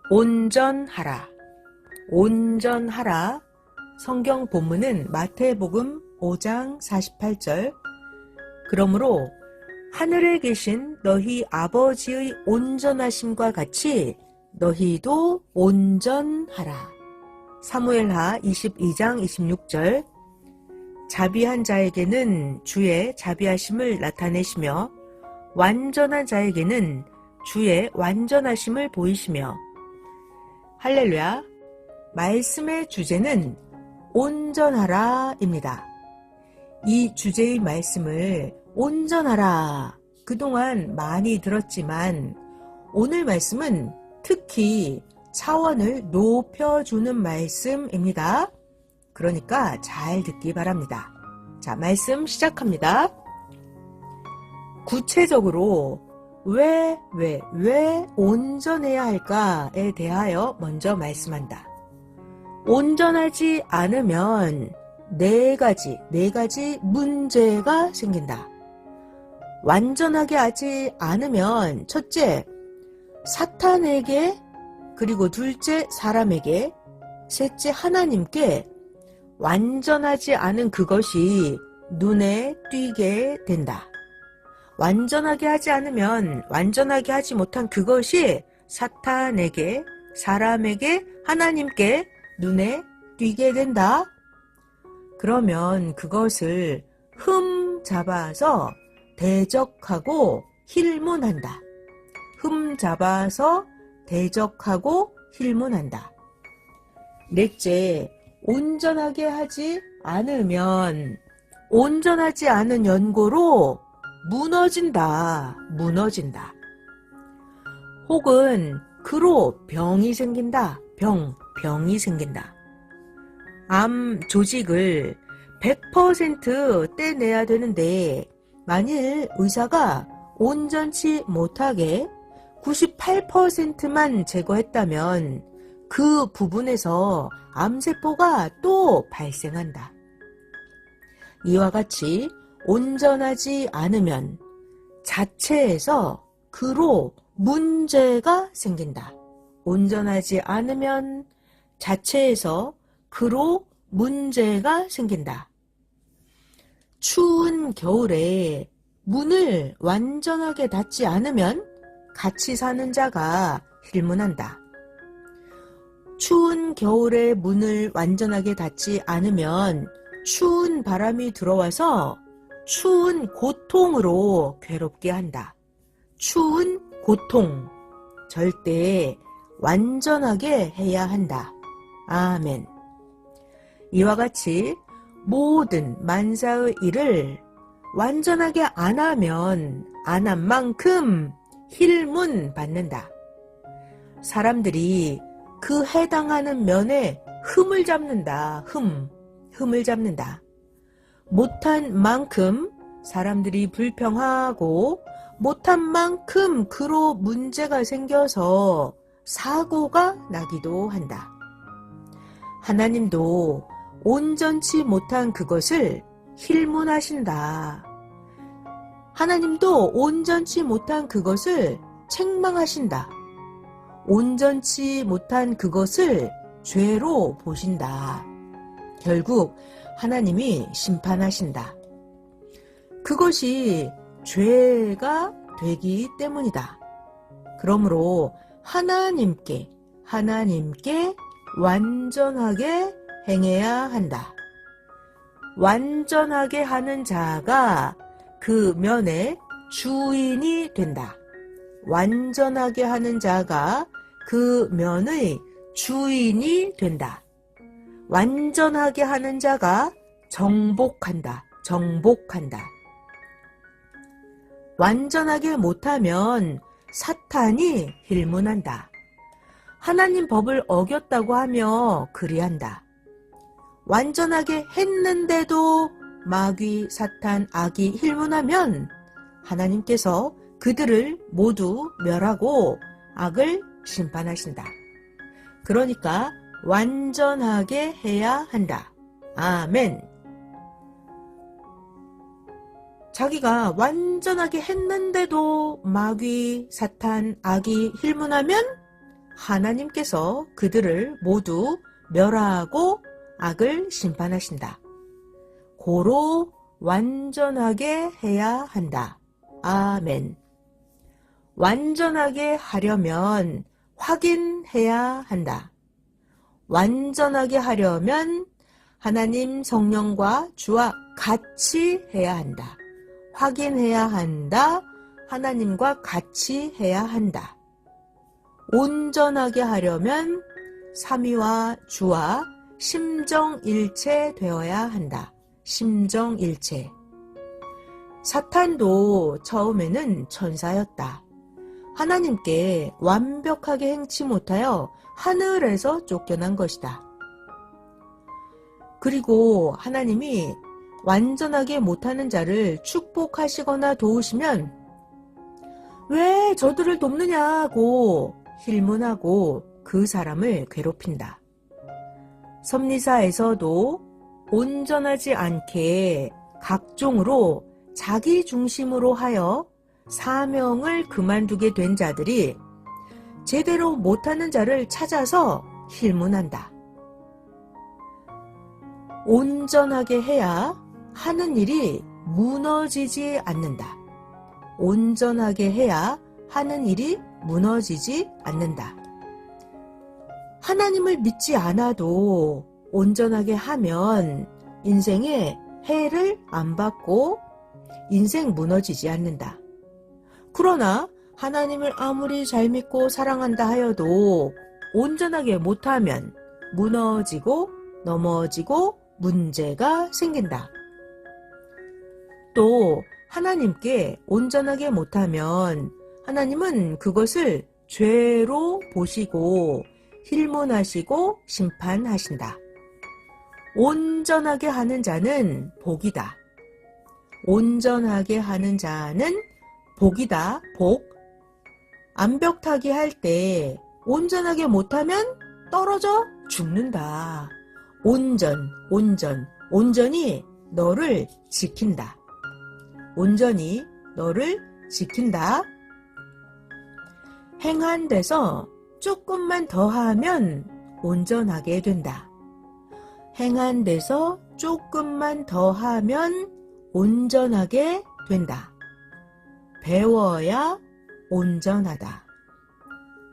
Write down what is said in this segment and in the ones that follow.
온전하라. 온전하라. 성경 본문은 마태복음 5장 48절. 그러므로 하늘에 계신 너희 아버지의 온전하심과 같이 너희도 온전하라. 사무엘하 22장 26절. 자비한 자에게는 주의 자비하심을 나타내시며 완전한 자에게는 주의 완전하심을 보이시며. 할렐루야. 말씀의 주제는 온전하라입니다. 이 주제의 말씀을 온전하라 그동안 많이 들었지만 오늘 말씀은 특히 차원을 높여주는 말씀입니다. 그러니까 잘 듣기 바랍니다. 자, 말씀 시작합니다. 구체적으로 왜 온전해야 할까에 대하여 먼저 말씀한다. 온전하지 않으면 네 가지 문제가 생긴다. 완전하게 하지 않으면 첫째, 사탄에게, 그리고 둘째, 사람에게, 셋째, 하나님께 완전하지 않은 그것이 눈에 띄게 된다. 완전하게 하지 않으면 완전하게 하지 못한 그것이 사탄에게, 사람에게, 하나님께 눈에 띄게 된다. 그러면 그것을 흠잡아서 대적하고 힐문한다. 흠잡아서 대적하고 힐문한다. 넷째, 온전하게 하지 않으면 온전하지 않은 연고로 무너진다. 혹은 그로 병이 생긴다. 병이 생긴다. 암 조직을 100% 떼내야 되는데 만일 의사가 온전치 못하게 98%만 제거했다면 그 부분에서 암세포가 또 발생한다. 이와 같이 온전하지 않으면 자체에서 그로 문제가 생긴다. 온전하지 않으면 자체에서 그로 문제가 생긴다. 추운 겨울에 문을 완전하게 닫지 않으면 같이 사는 자가 힐문한다. 추운 겨울에 문을 완전하게 닫지 않으면 추운 바람이 들어와서 추운 고통으로 괴롭게 한다. 추운 고통. 절대 완전하게 해야 한다. 아멘. 이와 같이 모든 만사의 일을 완전하게 안 하면 안 한 만큼 힐문 받는다. 사람들이 그 해당하는 면에 흠을 잡는다. 흠을 잡는다. 못한 만큼 사람들이 불평하고 못한 만큼 그로 문제가 생겨서 사고가 나기도 한다. 하나님도 온전치 못한 그것을 힐문하신다. 하나님도 온전치 못한 그것을 책망하신다. 온전치 못한 그것을 죄로 보신다. 결국 하나님이 심판하신다. 그것이 죄가 되기 때문이다. 그러므로 하나님께 완전하게 행해야 한다. 완전하게 하는 자가 그 면의 주인이 된다. 완전하게 하는 자가 그 면의 주인이 된다. 완전하게 하는 자가 정복한다. 완전하게 못하면 사탄이 힐문한다. 하나님 법을 어겼다고 하며 그리한다. 완전하게 했는데도 마귀, 사탄, 악이 힐문하면 하나님께서 그들을 모두 멸하고 악을 심판하신다. 그러니까 완전하게 해야 한다. 아멘. 자기가 완전하게 했는데도 마귀, 사탄, 악이 힐문하면 하나님께서 그들을 모두 멸하고 악을 심판하신다. 고로 완전하게 해야 한다. 아멘. 완전하게 하려면 확인해야 한다. 완전하게 하려면 하나님 성령과 주와 같이 해야 한다. 확인해야 한다. 하나님과 같이 해야 한다. 온전하게 하려면 삼위와 주와 심정일체 되어야 한다. 심정일체. 사탄도 처음에는 천사였다. 하나님께 완벽하게 행치 못하여 하늘에서 쫓겨난 것이다. 그리고 하나님이 완전하게 못하는 자를 축복하시거나 도우시면 왜 저들을 돕느냐고 힐문하고 그 사람을 괴롭힌다. 섭리사에서도 온전하지 않게 각종으로 자기 중심으로 하여 사명을 그만두게 된 자들이 제대로 못하는 자를 찾아서 힐문한다. 온전하게 해야 하는 일이 무너지지 않는다. 온전하게 해야 하는 일이 무너지지 않는다. 하나님을 믿지 않아도 온전하게 하면 인생에 해를 안 받고 인생 무너지지 않는다. 그러나 하나님을 아무리 잘 믿고 사랑한다 하여도 온전하게 못하면 무너지고 넘어지고 문제가 생긴다. 또 하나님께 온전하게 못하면 하나님은 그것을 죄로 보시고 힐문하시고 심판하신다. 온전하게 하는 자는 복이다. 온전하게 하는 자는 복이다. 복. 암벽타기 할 때 온전하게 못하면 떨어져 죽는다. 온전히 너를 지킨다. 온전히 너를 지킨다. 행한 데서 조금만 더 하면 온전하게 된다. 행한 데서 조금만 더 하면 온전하게 된다. 배워야 온전하다.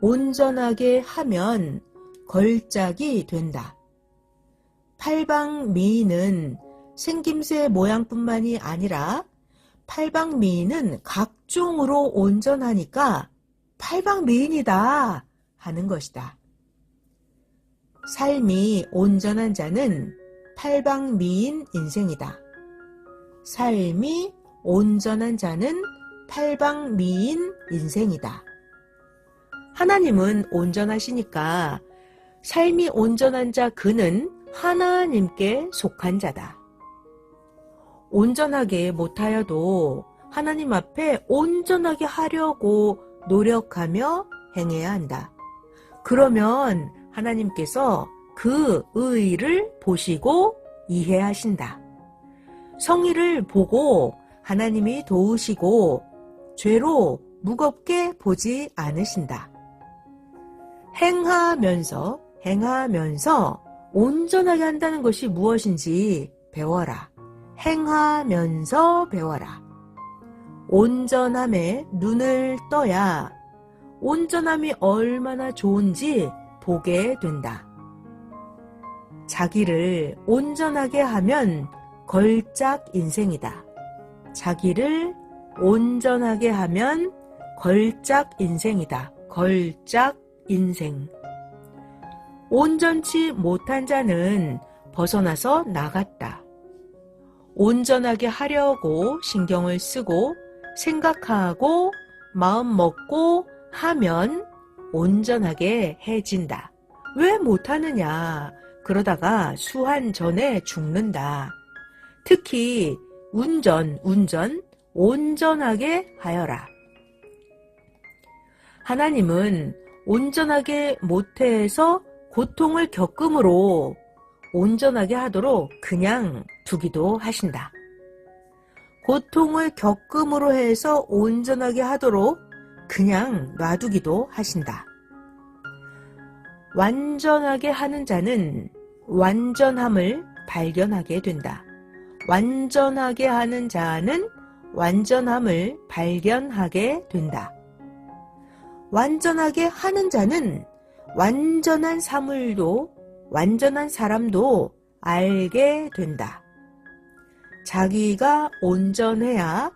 온전하게 하면 걸작이 된다. 팔방미인은 생김새 모양뿐만이 아니라 팔방미인은 각종으로 온전하니까 팔방미인이다 하는 것이다. 삶이 온전한 자는 팔방미인 인생이다. 삶이 온전한 자는 팔방미인 인생이다. 하나님은 온전하시니까 삶이 온전한 자 그는 하나님께 속한 자다. 온전하게 못하여도 하나님 앞에 온전하게 하려고 노력하며 행해야 한다. 그러면 하나님께서 그 의의를 보시고 이해하신다. 성의를 보고 하나님이 도우시고 죄로 무겁게 보지 않으신다. 행하면서 온전하게 한다는 것이 무엇인지 배워라. 행하면서 배워라. 온전함에 눈을 떠야 온전함이 얼마나 좋은지 보게 된다. 자기를 온전하게 하면 걸작 인생이다. 자기를 온전하게 하면 걸작 인생이다. 걸작 인생. 온전치 못한 자는 벗어나서 나갔다. 온전하게 하려고 신경을 쓰고 생각하고 마음 먹고 하면 온전하게 해진다. 왜 못하느냐? 그러다가 수한 전에 죽는다. 특히 운전 온전하게 하여라. 하나님은 온전하게 못해서 고통을 겪음으로 온전하게 하도록 그냥 두기도 하신다. 고통을 겪음으로 해서 온전하게 하도록 그냥 놔두기도 하신다. 완전하게 하는 자는 완전함을 발견하게 된다. 완전하게 하는 자는 완전함을 발견하게 된다. 완전하게 하는 자는 완전한 사물도 완전한 사람도 알게 된다. 자기가 온전해야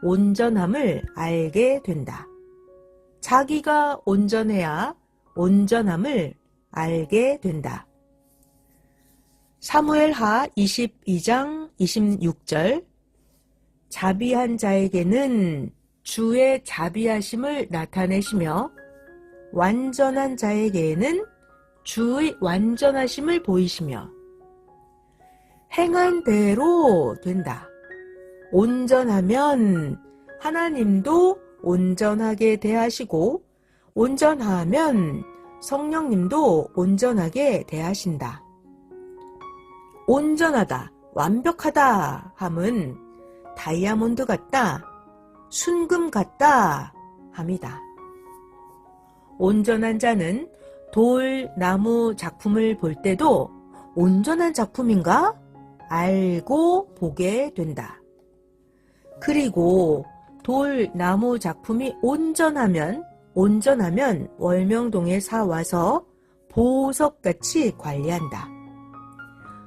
온전함을 알게 된다. 자기가 온전해야 온전함을 알게 된다. 사무엘하 22장 26절 자비한 자에게는 주의 자비하심을 나타내시며 완전한 자에게는 주의 완전하심을 보이시며 행한 대로 된다. 온전하면 하나님도 온전하게 대하시고 온전하면 성령님도 온전하게 대하신다. 온전하다, 완벽하다 함은 다이아몬드 같다, 순금 같다 함이다. 온전한 자는 돌, 나무 작품을 볼 때도 온전한 작품인가? 알고 보게 된다. 그리고 돌, 나무 작품이 온전하면 월명동에 사와서 보석같이 관리한다.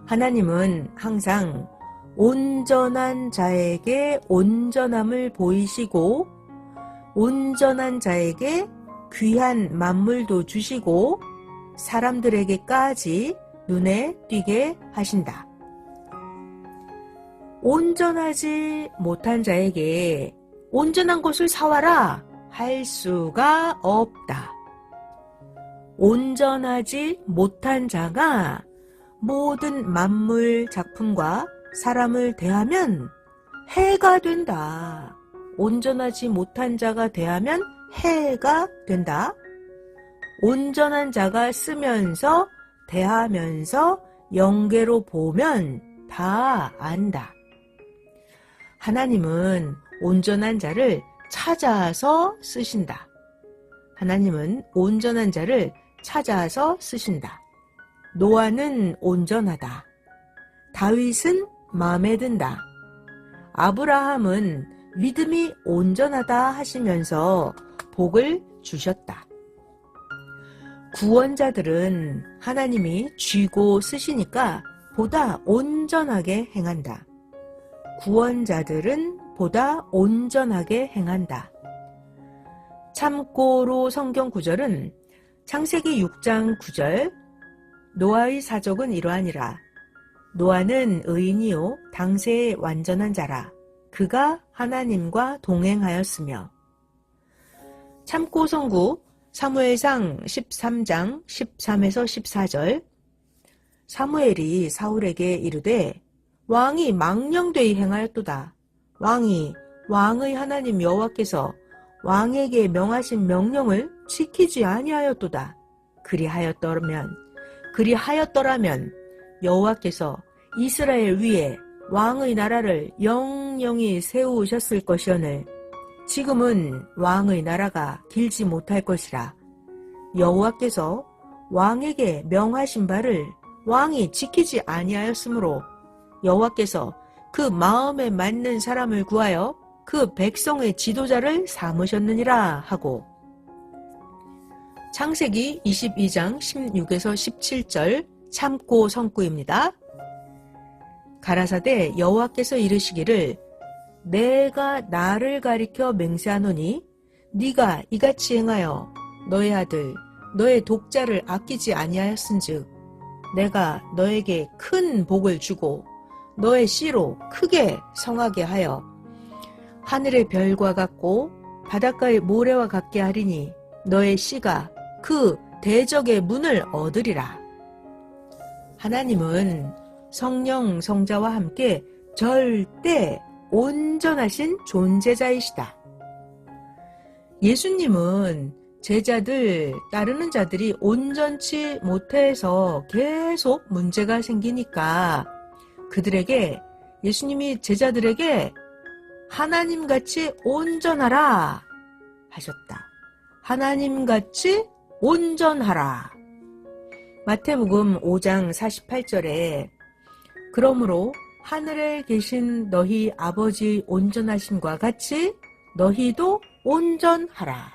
하나님은 항상 온전한 자에게 온전함을 보이시고 온전한 자에게 귀한 만물도 주시고 사람들에게까지 눈에 띄게 하신다. 온전하지 못한 자에게 온전한 것을 사와라 할 수가 없다. 온전하지 못한 자가 모든 만물 작품과 사람을 대하면 해가 된다. 온전하지 못한 자가 대하면 해가 된다. 온전한 자가 쓰면서 대하면서 영계로 보면 다 안다. 하나님은 온전한 자를 찾아서 쓰신다. 하나님은 온전한 자를 찾아서 쓰신다. 노아는 온전하다. 다윗은 마음에 든다. 아브라함은 믿음이 온전하다 하시면서 복을 주셨다. 구원자들은 하나님이 쥐고 쓰시니까 보다 온전하게 행한다. 구원자들은 보다 온전하게 행한다. 참고로 성경 구절은 창세기 6장 9절 노아의 사족은 이러하니라. 노아는 의인이요 당세의 완전한 자라. 그가 하나님과 동행하였으며. 참고 성구 사무엘상 13장 13에서 14절 사무엘이 사울에게 이르되 왕이 망령되이 행하였도다. 왕이 왕의 하나님 여호와께서 왕에게 명하신 명령을 지키지 아니하였도다. 그리하였더라면 여호와께서 이스라엘 위에 왕의 나라를 영영히 세우셨을 것이오늘 지금은 왕의 나라가 길지 못할 것이라. 여호와께서 왕에게 명하신 바를 왕이 지키지 아니하였으므로 여호와께서 그 마음에 맞는 사람을 구하여 그 백성의 지도자를 삼으셨느니라 하고. 창세기 22장 16에서 17절 참고 성구입니다. 가라사대 여호와께서 이르시기를 내가 나를 가리켜 맹세하노니 네가 이같이 행하여 너의 아들 너의 독자를 아끼지 아니하였은즉 내가 너에게 큰 복을 주고 너의 씨로 크게 성하게 하여 하늘의 별과 같고 바닷가의 모래와 같게 하리니 너의 씨가 그 대적의 문을 얻으리라. 하나님은 성령 성자와 함께 절대 온전하신 존재자이시다. 예수님은 제자들, 따르는 자들이 온전치 못해서 계속 문제가 생기니까 그들에게 예수님이 제자들에게 하나님같이 온전하라 하셨다. 하나님같이 온전하라. 마태복음 5장 48절에 그러므로 하늘에 계신 너희 아버지 온전하심과 같이 너희도 온전하라.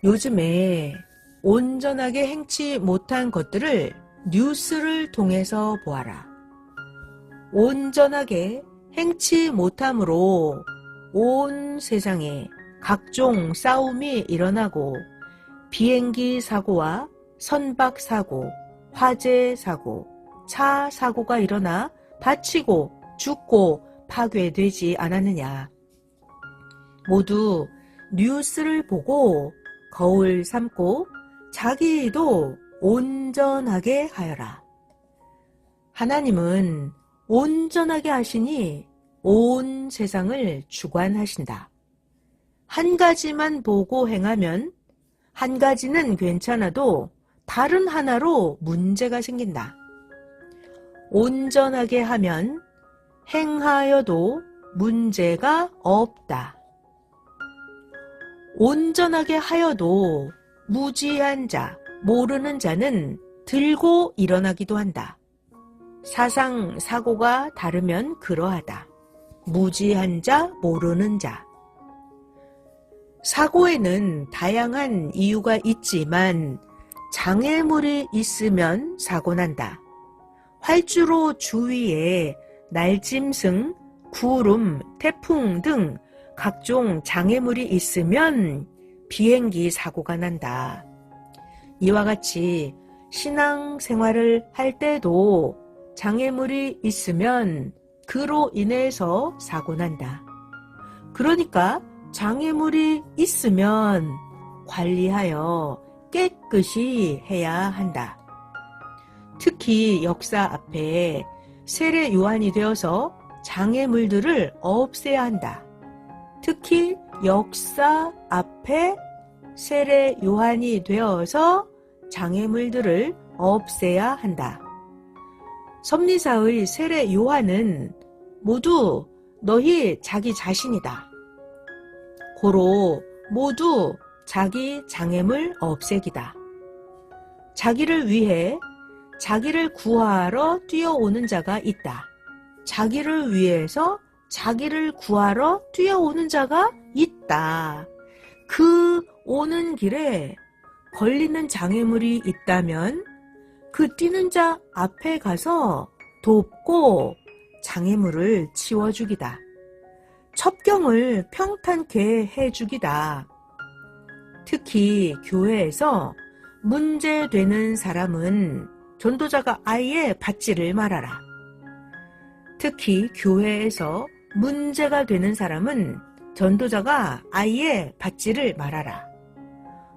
요즘에 온전하게 행치 못한 것들을 뉴스를 통해서 보아라. 온전하게 행치 못함으로 온 세상에 각종 싸움이 일어나고 비행기 사고와 선박 사고, 화재 사고, 차 사고가 일어나 다치고 죽고 파괴되지 않았느냐. 모두 뉴스를 보고 거울 삼고 자기도 온전하게 하여라. 하나님은 온전하게 하시니 온 세상을 주관하신다. 한 가지만 보고 행하면 한 가지는 괜찮아도 다른 하나로 문제가 생긴다. 온전하게 하면 행하여도 문제가 없다. 온전하게 하여도 무지한 자, 모르는 자는 들고 일어나기도 한다. 사상, 사고가 다르면 그러하다. 무지한 자, 모르는 자. 사고에는 다양한 이유가 있지만 장애물이 있으면 사고 난다. 활주로 주위에 날짐승, 구름, 태풍 등 각종 장애물이 있으면 비행기 사고가 난다. 이와 같이 신앙생활을 할 때도 장애물이 있으면 그로 인해서 사고 난다. 그러니까 장애물이 있으면 관리하여 깨끗이 해야 한다. 특히 역사 앞에 세례 요한이 되어서 장애물들을 없애야 한다. 특히 역사 앞에 세례 요한이 되어서 장애물들을 없애야 한다. 섭리사의 세례 요한은 모두 너희 자기 자신이다. 고로 모두 자기 장애물 없애기다. 자기를 위해 자기를 구하러 뛰어오는 자가 있다. 자기를 위해서 자기를 구하러 뛰어오는 자가 있다. 그 오는 길에 걸리는 장애물이 있다면 그 뛰는 자 앞에 가서 돕고 장애물을 치워주기다. 첩경을 평탄케 해주기다. 특히 교회에서 문제되는 사람은 전도자가 아예 받지를 말아라. 특히 교회에서 문제가 되는 사람은 전도자가 아예 받지를 말아라.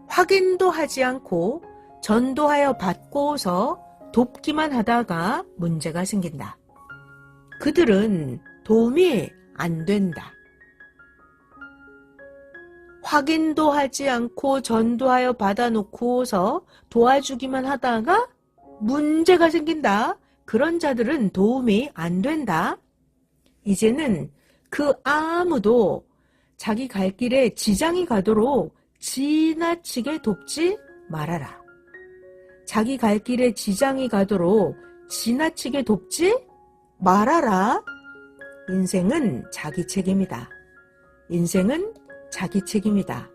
확인도 하지 않고 전도하여 받고서 돕기만 하다가 문제가 생긴다. 그들은 도움이 안 된다. 확인도 하지 않고 전도하여 받아놓고서 도와주기만 하다가 문제가 생긴다. 그런 자들은 도움이 안 된다. 이제는 그 아무도 자기 갈 길에 지장이 가도록 지나치게 돕지 말아라. 자기 갈 길에 지장이 가도록 지나치게 돕지 말아라. 인생은 자기 책임이다. 인생은 자기 책임이다.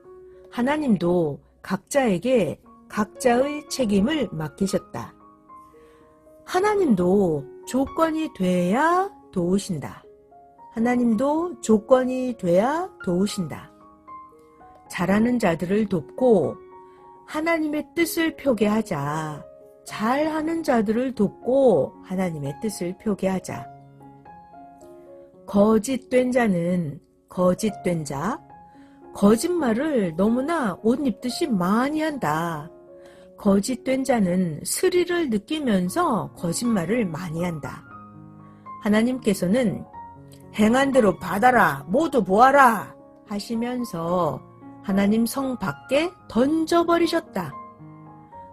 하나님도 각자에게 각자의 책임을 맡기셨다. 하나님도 조건이 돼야 도우신다. 하나님도 조건이 돼야 도우신다. 잘하는 자들을 돕고 하나님의 뜻을 표계하자. 잘하는 자들을 돕고 하나님의 뜻을 표계하자. 거짓된 자는 거짓된 자, 거짓말을 너무나 옷 입듯이 많이 한다. 거짓된 자는 스릴을 느끼면서 거짓말을 많이 한다. 하나님께서는 행한 대로 받아라, 모두 보아라 하시면서 하나님 성 밖에 던져버리셨다.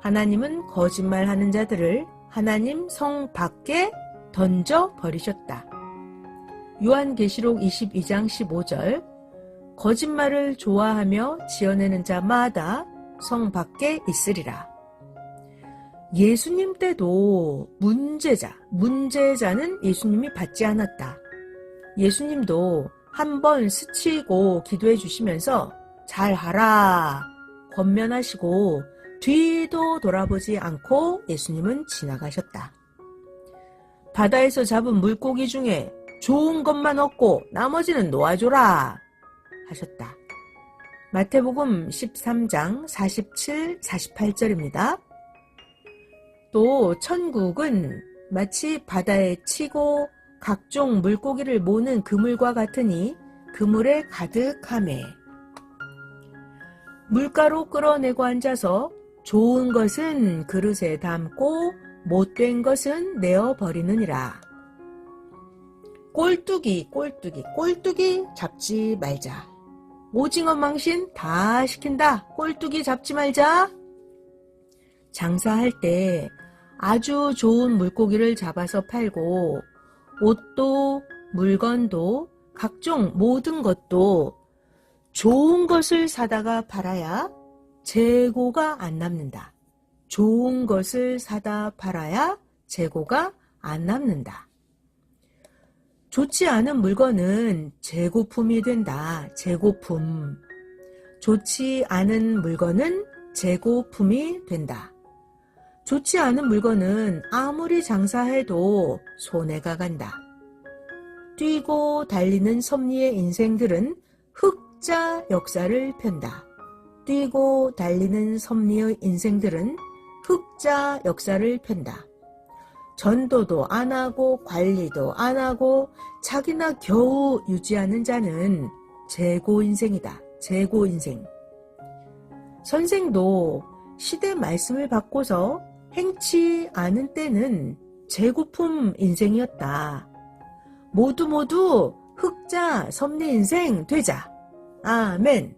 하나님은 거짓말하는 자들을 하나님 성 밖에 던져버리셨다. 요한계시록 22장 15절 거짓말을 좋아하며 지어내는 자마다 성 밖에 있으리라. 예수님 때도 문제자는 예수님이 받지 않았다. 예수님도 한번 스치고 기도해 주시면서 잘하라 권면하시고 뒤도 돌아보지 않고 예수님은 지나가셨다. 바다에서 잡은 물고기 중에 좋은 것만 얻고 나머지는 놓아줘라 하셨다. 마태복음 13장 47, 48절입니다. 또 천국은 마치 바다에 치고 각종 물고기를 모는 그물과 같으니 그물에 가득하매 물가로 끌어내고 앉아서 좋은 것은 그릇에 담고 못된 것은 내어 버리느니라. 꼴뚜기 잡지 말자. 오징어 망신 다 시킨다. 꼴뚜기 잡지 말자. 장사할 때 아주 좋은 물고기를 잡아서 팔고 옷도 물건도 각종 모든 것도 좋은 것을 사다가 팔아야 재고가 안 남는다. 좋은 것을 사다 팔아야 재고가 안 남는다. 좋지 않은 물건은 재고품이 된다. 재고품. 좋지 않은 물건은 재고품이 된다. 좋지 않은 물건은 아무리 장사해도 손해가 간다. 뛰고 달리는 섭리의 인생들은 흑자 역사를 편다. 뛰고 달리는 섭리의 인생들은 흑자 역사를 편다. 전도도 안 하고 관리도 안 하고 자기나 겨우 유지하는 자는 재고 인생이다. 재고 인생. 선생도 시대 말씀을 받고서 행치 않은 때는 재고품 인생이었다. 모두 흑자 섭리 인생 되자. 아멘.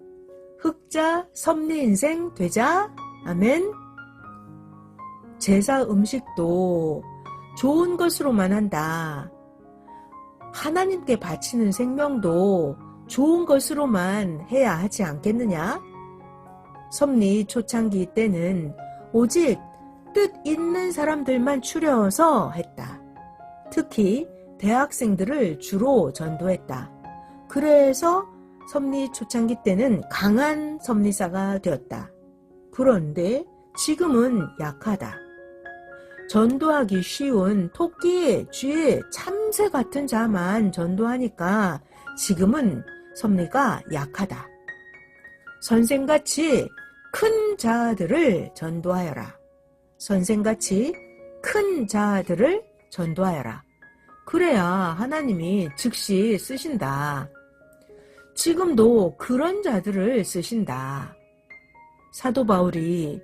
흑자 섭리 인생 되자. 아멘. 제사 음식도 좋은 것으로만 한다. 하나님께 바치는 생명도 좋은 것으로만 해야 하지 않겠느냐? 섭리 초창기 때는 오직 뜻 있는 사람들만 추려서 했다. 특히 대학생들을 주로 전도했다. 그래서 섭리 초창기 때는 강한 섭리사가 되었다. 그런데 지금은 약하다. 전도하기 쉬운 토끼, 쥐, 참새 같은 자만 전도하니까 지금은 섭리가 약하다. 선생같이 큰 자들을 전도하여라. 선생같이 큰 자들을 전도하여라. 그래야 하나님이 즉시 쓰신다. 지금도 그런 자들을 쓰신다. 사도 바울이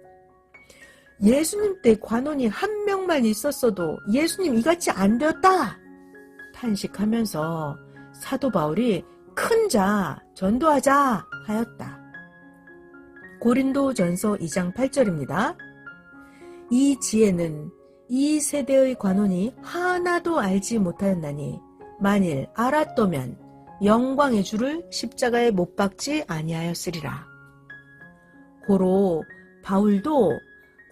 예수님 때 관원이 한 명만 있었어도 예수님 이같이 안 되었다 탄식하면서 사도 바울이 큰 자 전도하자 하였다. 고린도전서 2장 8절입니다. 이 지혜는 이 세대의 관원이 하나도 알지 못하였나니 만일 알았더면 영광의 주를 십자가에 못 박지 아니하였으리라. 고로 바울도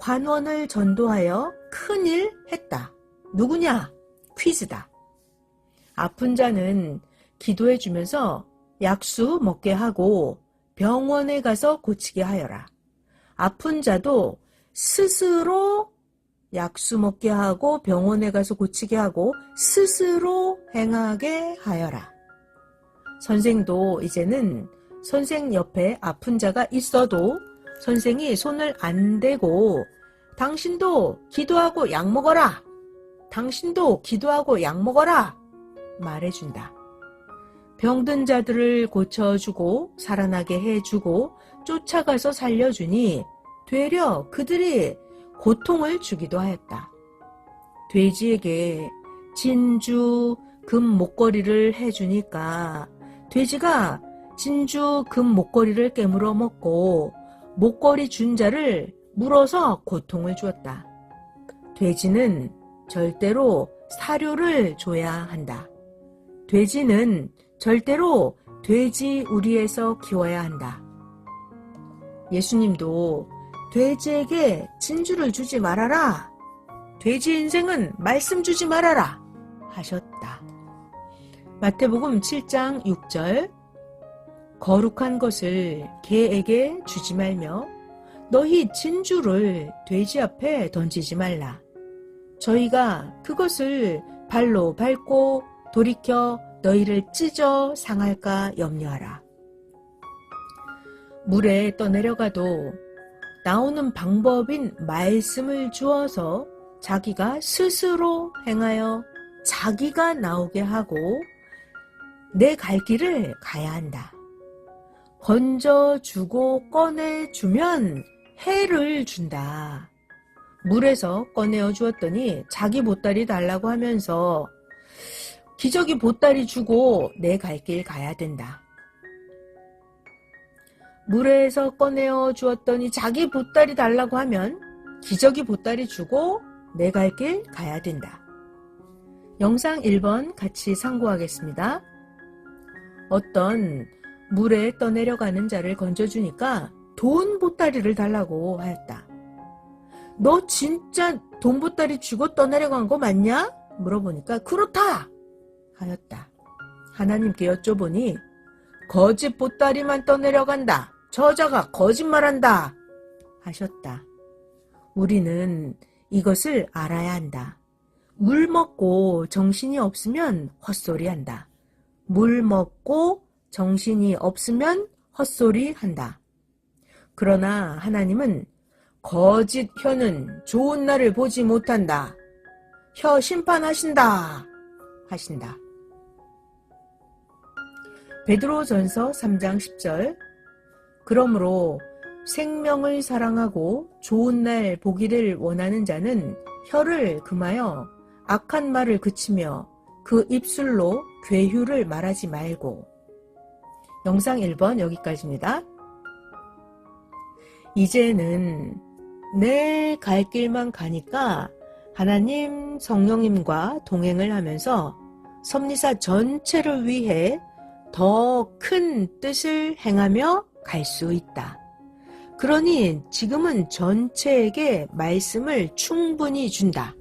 관원을 전도하여 큰일 했다. 누구냐? 퀴즈다. 아픈 자는 기도해 주면서 약수 먹게 하고 병원에 가서 고치게 하여라. 아픈 자도 스스로 약수 먹게 하고 병원에 가서 고치게 하고 스스로 행하게 하여라. 선생도 이제는 선생 옆에 아픈 자가 있어도 선생이 손을 안 대고 당신도 기도하고 약 먹어라. 당신도 기도하고 약 먹어라. 말해준다. 병든 자들을 고쳐주고 살아나게 해주고 쫓아가서 살려주니 되려 그들이 고통을 주기도 하였다. 돼지에게 진주 금 목걸이를 해주니까 돼지가 진주 금 목걸이를 깨물어 먹고 목걸이 준 자를 물어서 고통을 주었다. 돼지는 절대로 사료를 줘야 한다. 돼지는 절대로 돼지 우리에서 키워야 한다. 예수님도 돼지에게 진주를 주지 말아라. 돼지 인생은 말씀 주지 말아라 하셨다. 마태복음 7장 6절 거룩한 것을 개에게 주지 말며 너희 진주를 돼지 앞에 던지지 말라. 저희가 그것을 발로 밟고 돌이켜 너희를 찢어 상할까 염려하라. 물에 떠내려가도 나오는 방법인 말씀을 주어서 자기가 스스로 행하여 자기가 나오게 하고 내 갈 길을 가야 한다. 건져주고 꺼내주면 해를 준다. 물에서 꺼내어 주었더니 자기 보따리 달라고 하면서 기저귀 보따리 주고 내 갈 길 가야 된다. 물에서 꺼내어 주었더니 자기 보따리 달라고 하면 기저귀 보따리 주고 내 갈 길 가야 된다. 영상 1번 같이 상고하겠습니다. 어떤 물에 떠내려가는 자를 건져주니까 돈 보따리를 달라고 하였다. 너 진짜 돈 보따리 주고 떠내려간 거 맞냐? 물어보니까 그렇다 하였다. 하나님께 여쭤보니 거짓 보따리만 떠내려간다. 저자가 거짓말한다 하셨다. 우리는 이것을 알아야 한다. 물 먹고 정신이 없으면 헛소리한다. 물 먹고 정신이 없으면 헛소리한다. 그러나 하나님은 거짓 혀는 좋은 날을 보지 못한다. 혀 심판하신다 하신다. 베드로전서 3장 10절 그러므로 생명을 사랑하고 좋은 날 보기를 원하는 자는 혀를 금하여 악한 말을 그치며 그 입술로 괴휴를 말하지 말고. 영상 1번 여기까지입니다. 이제는 내 갈 길만 가니까 하나님 성령님과 동행을 하면서 섭리사 전체를 위해 더 큰 뜻을 행하며 갈 수 있다. 그러니 지금은 전체에게 말씀을 충분히 준다.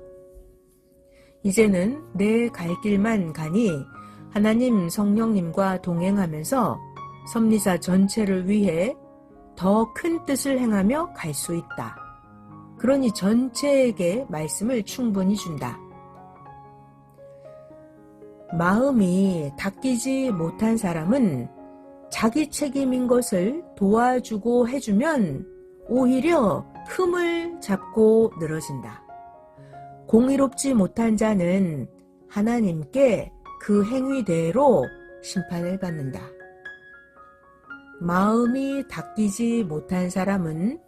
이제는 내 갈 길만 가니 하나님 성령님과 동행하면서 섭리사 전체를 위해 더 큰 뜻을 행하며 갈 수 있다. 그러니 전체에게 말씀을 충분히 준다. 마음이 닦이지 못한 사람은 자기 책임인 것을 도와주고 해주면 오히려 흠을 잡고 늘어진다. 공의롭지 못한 자는 하나님께 그 행위대로 심판을 받는다. 마음이 닦이지 못한 사람은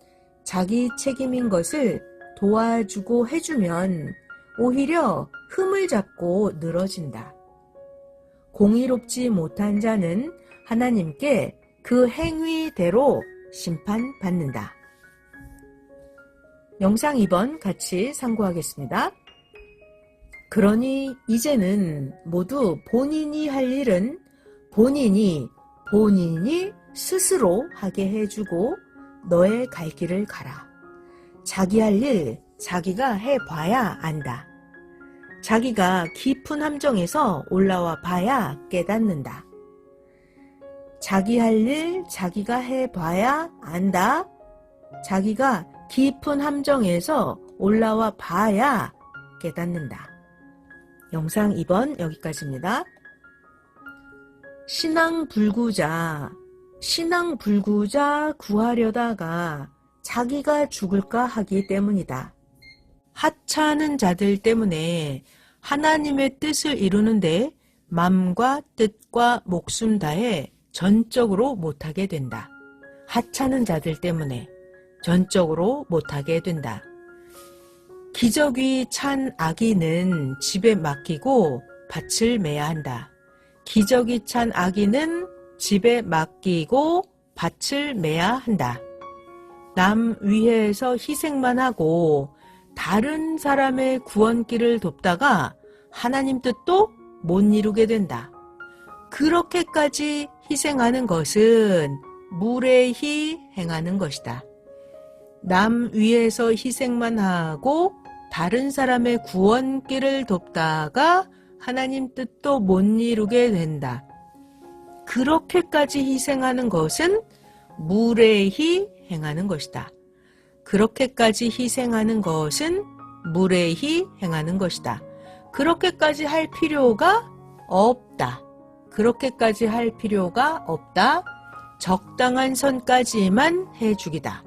자기 책임인 것을 도와주고 해주면 오히려 흠을 잡고 늘어진다. 공의롭지 못한 자는 하나님께 그 행위대로 심판받는다. 영상 2번 같이 상고하겠습니다. 그러니 이제는 모두 본인이 할 일은 본인이 스스로 하게 해주고 너의 갈 길을 가라. 자기 할 일 자기가 해봐야 안다. 자기가 깊은 함정에서 올라와 봐야 깨닫는다. 자기 할 일 자기가 해봐야 안다. 자기가 깊은 함정에서 올라와 봐야 깨닫는다. 영상 2번 여기까지입니다. 신앙불구자 구하려다가 자기가 죽을까 하기 때문이다. 하찮은 자들 때문에 하나님의 뜻을 이루는데 맘과 뜻과 목숨 다해 전적으로 못하게 된다. 하찮은 자들 때문에 전적으로 못하게 된다. 기저귀 찬 아기는 집에 맡기고 밭을 매야 한다. 기저귀 찬 아기는 집에 맡기고 밭을 매야 한다. 남 위해서 희생만 하고 다른 사람의 구원길을 돕다가 하나님 뜻도 못 이루게 된다. 그렇게까지 희생하는 것은 무례히 행하는 것이다. 남 위해서 희생만 하고 다른 사람의 구원길을 돕다가 하나님 뜻도 못 이루게 된다. 그렇게까지 희생하는 것은 무례히 행하는 것이다. 그렇게까지 희생하는 것은 무례히 행하는 것이다. 그렇게까지 할 필요가 없다. 그렇게까지 할 필요가 없다. 적당한 선까지만 해주기다.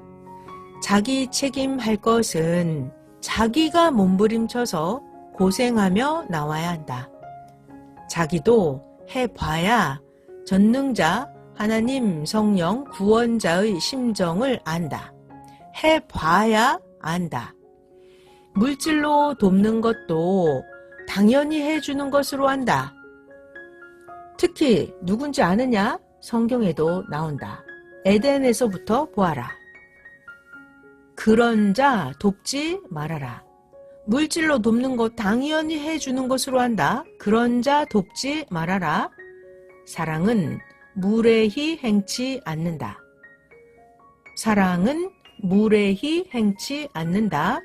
자기 책임할 것은 자기가 몸부림쳐서 고생하며 나와야 한다. 자기도 해봐야 전능자 하나님 성령 구원자의 심정을 안다. 해봐야 안다. 물질로 돕는 것도 당연히 해주는 것으로 한다. 특히 누군지 아느냐? 성경에도 나온다. 에덴에서부터 보아라. 그런 자 돕지 말아라. 물질로 돕는 것 당연히 해주는 것으로 한다. 그런 자 돕지 말아라. 사랑은 무례히 행치 않는다. 사랑은 무례히 행치 않는다.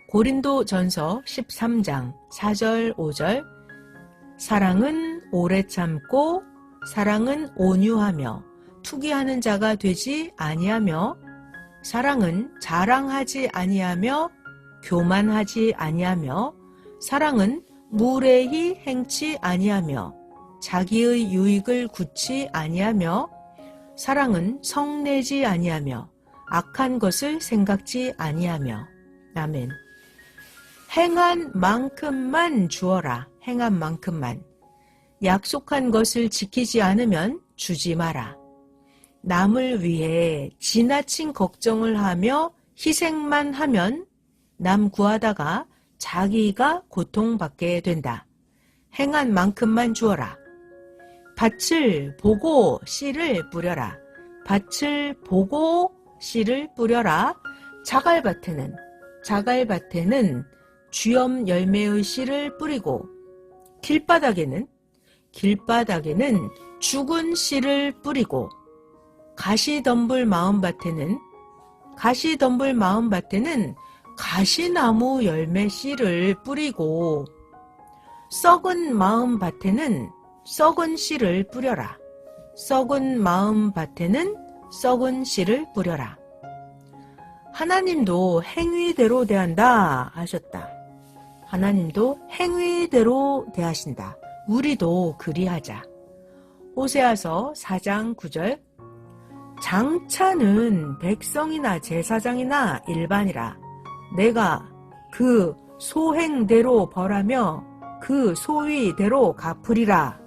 고린도전서 13장 4절 5절 사랑은 오래 참고 사랑은 온유하며 투기하는 자가 되지 아니하며 사랑은 자랑하지 아니하며 교만하지 아니하며 사랑은 무례히 행치 아니하며 자기의 유익을 굳지 아니하며 사랑은 성내지 아니하며 악한 것을 생각지 아니하며. 아멘. 행한 만큼만 주어라. 행한 만큼만. 약속한 것을 지키지 않으면 주지 마라. 남을 위해 지나친 걱정을 하며 희생만 하면 남 구하다가 자기가 고통받게 된다. 행한 만큼만 주어라. 밭을 보고 씨를 뿌려라. 밭을 보고 씨를 뿌려라. 자갈밭에는 쥐엄 열매의 씨를 뿌리고 길바닥에는 죽은 씨를 뿌리고 가시덤불 마음밭에는 가시나무 열매 씨를 뿌리고 썩은 마음밭에는 썩은 씨를 뿌려라. 썩은 마음밭에는 썩은 씨를 뿌려라. 하나님도 행위대로 대한다 하셨다. 하나님도 행위대로 대하신다. 우리도 그리하자. 호세아서 4장 9절 장차는 백성이나 제사장이나 일반이라 내가 그 소행대로 벌하며 그 소위대로 갚으리라.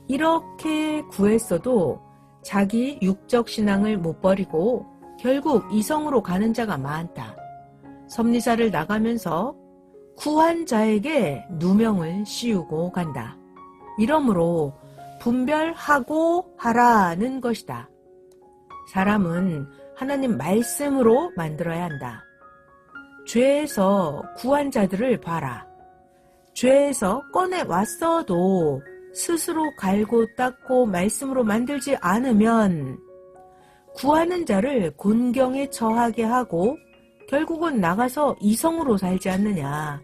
이렇게 구했어도 자기 육적 신앙을 못 버리고 결국 이성으로 가는 자가 많다. 섭리사를 나가면서 구한 자에게 누명을 씌우고 간다. 이러므로 분별하고 하라는 것이다. 사람은 하나님 말씀으로 만들어야 한다. 죄에서 구한 자들을 봐라. 죄에서 꺼내왔어도 스스로 갈고 닦고 말씀으로 만들지 않으면 구하는 자를 곤경에 처하게 하고 결국은 나가서 이성으로 살지 않느냐.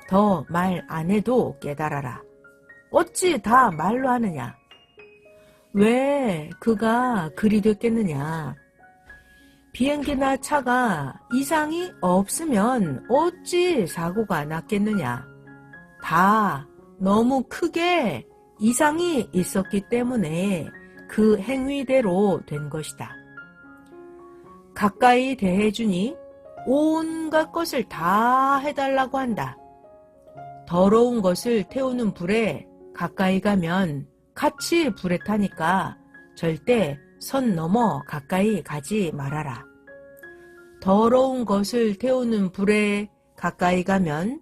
더 말 안 해도 깨달아라. 어찌 다 말로 하느냐. 왜 그가 그리 됐겠느냐. 비행기나 차가 이상이 없으면 어찌 사고가 났겠느냐. 다 너무 크게 이상이 있었기 때문에 그 행위대로 된 것이다. 가까이 대해주니 온갖 것을 다 해달라고 한다. 더러운 것을 태우는 불에 가까이 가면 같이 불에 타니까 절대 선 넘어 가까이 가지 말아라. 더러운 것을 태우는 불에 가까이 가면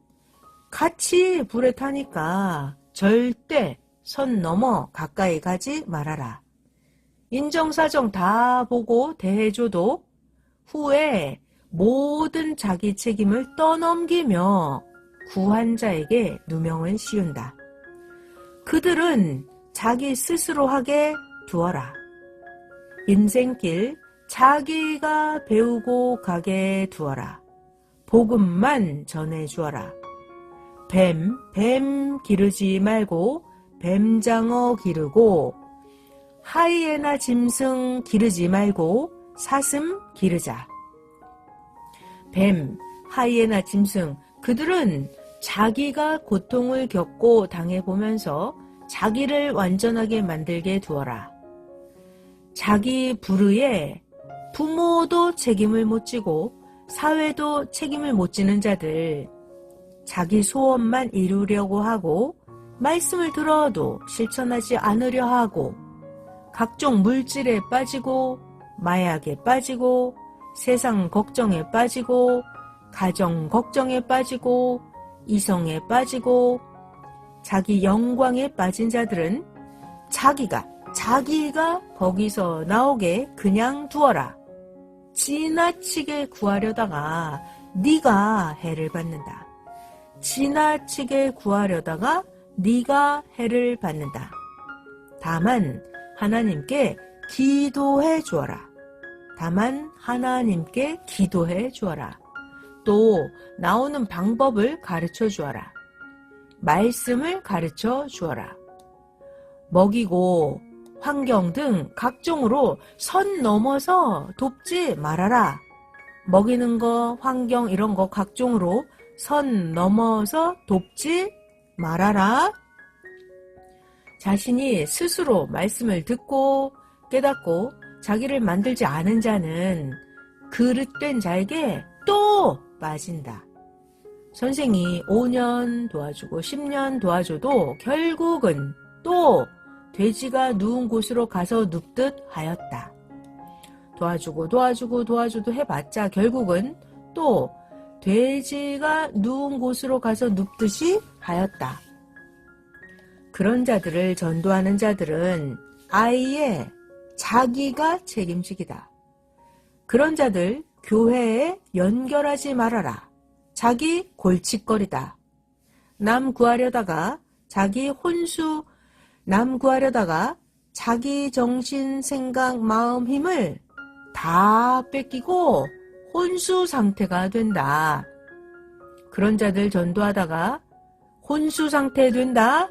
같이 불에 타니까 절대 선 넘어 가까이 가지 말아라. 인정사정 다 보고 대해줘도 후에 모든 자기 책임을 떠넘기며 구한 자에게 누명을 씌운다. 그들은 자기 스스로 하게 두어라. 인생길 자기가 배우고 가게 두어라. 복음만 전해주어라. 뱀 기르지 말고 뱀장어 기르고, 하이에나 짐승 기르지 말고 사슴 기르자. 뱀, 하이에나 짐승, 그들은 자기가 고통을 겪고 당해보면서 자기를 완전하게 만들게 두어라. 자기 불의에 부모도 책임을 못 지고 사회도 책임을 못 지는 자들, 자기 소원만 이루려고 하고 말씀을 들어도 실천하지 않으려 하고 각종 물질에 빠지고 마약에 빠지고 세상 걱정에 빠지고 가정 걱정에 빠지고 이성에 빠지고 자기 영광에 빠진 자들은 자기가 거기서 나오게 그냥 두어라. 지나치게 구하려다가 네가 해를 받는다. 지나치게 구하려다가 네가 해를 받는다. 다만 하나님께 기도해 주어라. 다만 하나님께 기도해 주어라. 또 나오는 방법을 가르쳐 주어라. 말씀을 가르쳐 주어라. 먹이고 환경 등 각종으로 선 넘어서 돕지 말아라. 먹이는 거, 환경 이런 거 각종으로 선 넘어서 돕지 말아라. 자신이 스스로 말씀을 듣고 깨닫고 자기를 만들지 않은 자는 그릇된 자에게 또 빠진다. 선생이 5년 도와주고 10년 도와줘도 결국은 또 돼지가 누운 곳으로 가서 눕듯 하였다. 도와줘도 해봤자 결국은 또 돼지가 누운 곳으로 가서 눕듯이 하였다. 그런 자들을 전도하는 자들은 아예 자기가 책임지기다. 그런 자들 교회에 연결하지 말아라. 자기 골칫거리다. 남 구하려다가 자기 정신, 생각, 마음, 힘을 다 뺏기고 혼수 상태가 된다. 그런 자들 전도하다가 혼수 상태 된다.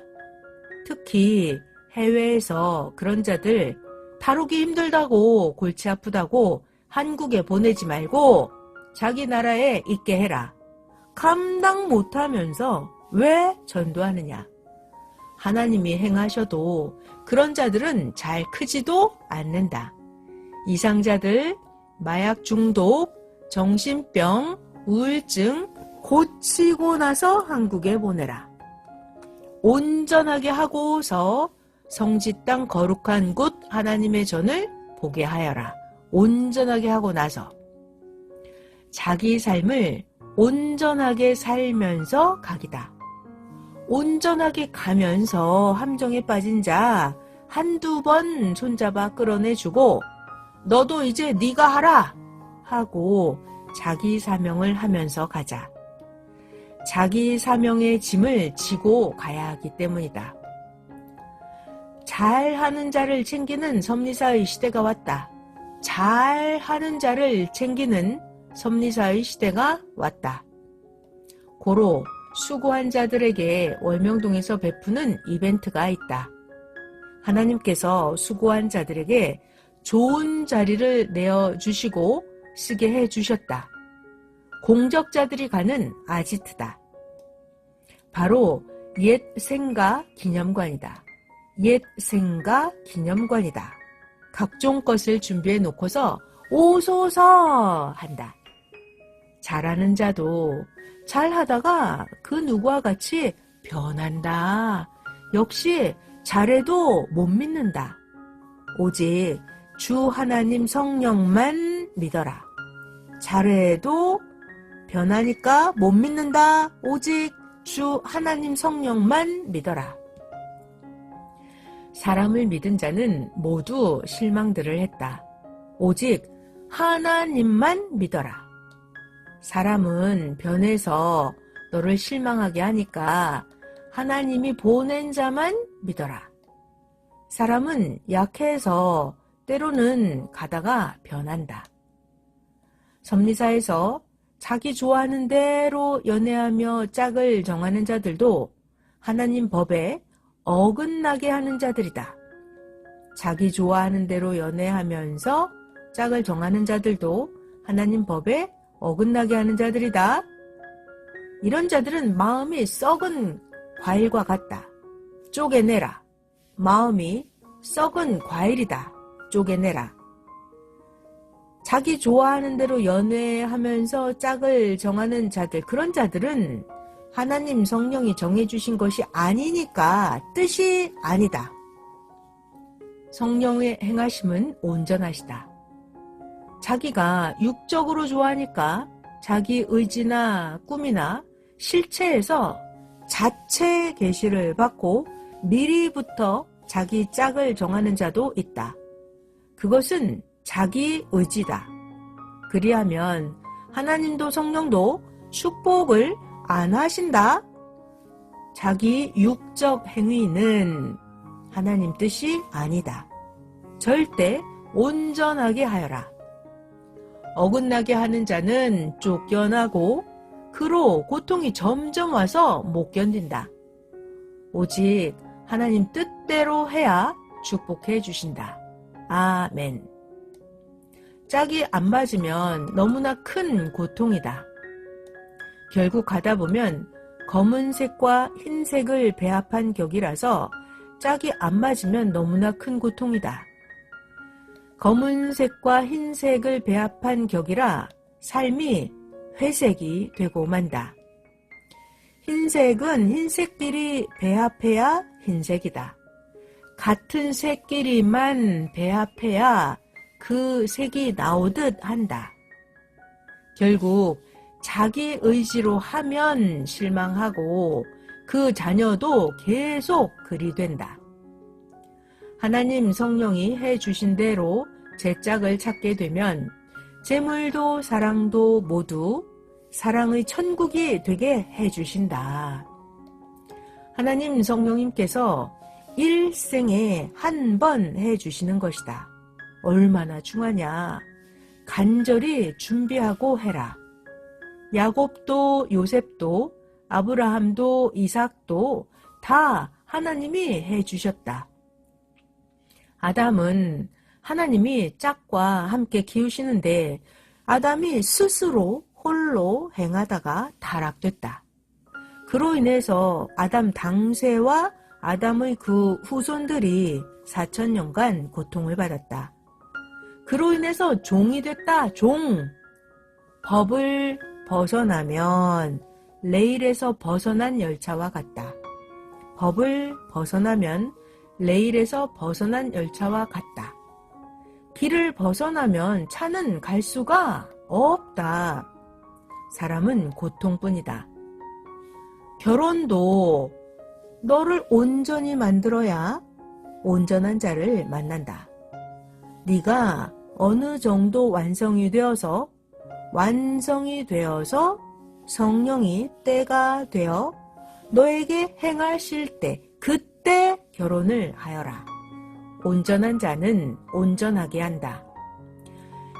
특히 해외에서 그런 자들 다루기 힘들다고 골치 아프다고 한국에 보내지 말고 자기 나라에 있게 해라. 감당 못하면서 왜 전도하느냐. 하나님이 행하셔도 그런 자들은 잘 크지도 않는다. 이상자들, 마약 중독, 정신병, 우울증 고치고 나서 한국에 보내라. 온전하게 하고서 성지 땅 거룩한 곳 하나님의 전을 보게 하여라. 온전하게 하고 나서 자기 삶을 온전하게 살면서 가기다. 온전하게 가면서 함정에 빠진 자 한두 번 손잡아 끌어내주고 너도 이제 네가 하라 하고 자기 사명을 하면서 가자. 자기 사명의 짐을 지고 가야 하기 때문이다. 잘하는 자를 챙기는 섭리사의 시대가 왔다. 잘하는 자를 챙기는 섭리사의 시대가 왔다. 고로 수고한 자들에게 월명동에서 베푸는 이벤트가 있다. 하나님께서 수고한 자들에게 좋은 자리를 내어주시고 쓰게 해주셨다. 공적자들이 가는 아지트다. 바로 옛 생가 기념관이다. 옛 생가 기념관이다. 각종 것을 준비해 놓고서 오소서 한다. 잘하는 자도 잘하다가 그 누구와 같이 변한다. 역시 잘해도 못 믿는다. 오직 주 하나님 성령만 믿어라. 잘해도 변하니까 못 믿는다. 오직 주 하나님 성령만 믿어라. 사람을 믿은 자는 모두 실망들을 했다. 오직 하나님만 믿어라. 사람은 변해서 너를 실망하게 하니까 하나님이 보낸 자만 믿어라. 사람은 약해서 때로는 가다가 변한다. 섭리사에서 자기 좋아하는 대로 연애하며 짝을 정하는 자들도 하나님 법에 어긋나게 하는 자들이다. 자기 좋아하는 대로 연애하면서 짝을 정하는 자들도 하나님 법에 어긋나게 하는 자들이다. 이런 자들은 마음이 썩은 과일과 같다. 쪼개내라. 마음이 썩은 과일이다. 쪼개내라. 자기 좋아하는 대로 연애하면서 짝을 정하는 자들, 그런 자들은 하나님 성령이 정해주신 것이 아니니까 뜻이 아니다. 성령의 행하심은 온전하시다. 자기가 육적으로 좋아하니까 자기 의지나 꿈이나 실체에서 자체 계시를 받고 미리부터 자기 짝을 정하는 자도 있다. 그것은 자기 의지다. 그리하면 하나님도 성령도 축복을 안 하신다. 자기 육적 행위는 하나님 뜻이 아니다. 절대 온전하게 하여라. 어긋나게 하는 자는 쫓겨나고 그로 고통이 점점 와서 못 견딘다. 오직 하나님 뜻대로 해야 축복해 주신다. 아멘. 짝이 안 맞으면 너무나 큰 고통이다. 결국 가다 보면 검은색과 흰색을 배합한 격이라서 짝이 안 맞으면 너무나 큰 고통이다. 검은색과 흰색을 배합한 격이라 삶이 회색이 되고 만다. 흰색은 흰색끼리 배합해야 흰색이다. 같은 색끼리만 배합해야 그 색이 나오듯 한다. 결국 자기 의지로 하면 실망하고 그 자녀도 계속 그리 된다. 하나님 성령이 해주신 대로 제 짝을 찾게 되면 재물도 사랑도 모두 사랑의 천국이 되게 해주신다. 하나님 성령님께서 일생에 한 번 해주시는 것이다. 얼마나 중하냐. 간절히 준비하고 해라. 야곱도 요셉도 아브라함도 이삭도 다 하나님이 해주셨다. 아담은 하나님이 짝과 함께 키우시는데 아담이 스스로 홀로 행하다가 타락됐다. 그로 인해서 아담 당세와 아담의 그 후손들이 4,000년간 고통을 받았다. 그로 인해서 종이 됐다. 종. 법을 벗어나면 레일에서 벗어난 열차와 같다. 법을 벗어나면 레일에서 벗어난 열차와 같다. 길을 벗어나면 차는 갈 수가 없다. 사람은 고통뿐이다. 결혼도 너를 온전히 만들어야 온전한 자를 만난다. 네가 어느 정도 완성이 되어서 성령이 때가 되어 너에게 행하실 때 그때 결혼을 하여라. 온전한 자는 온전하게 한다.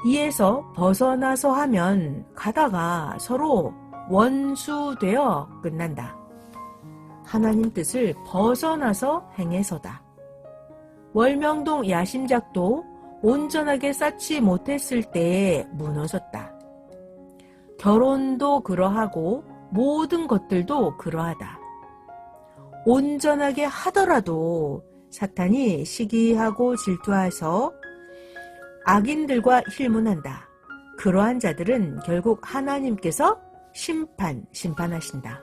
이에서 벗어나서 하면 가다가 서로 원수되어 끝난다. 하나님 뜻을 벗어나서 행해서다. 월명동 야심작도 온전하게 쌓지 못했을 때에 무너졌다. 결혼도 그러하고 모든 것들도 그러하다. 온전하게 하더라도 사탄이 시기하고 질투해서 악인들과 힐문한다. 그러한 자들은 결국 하나님께서 심판하신다.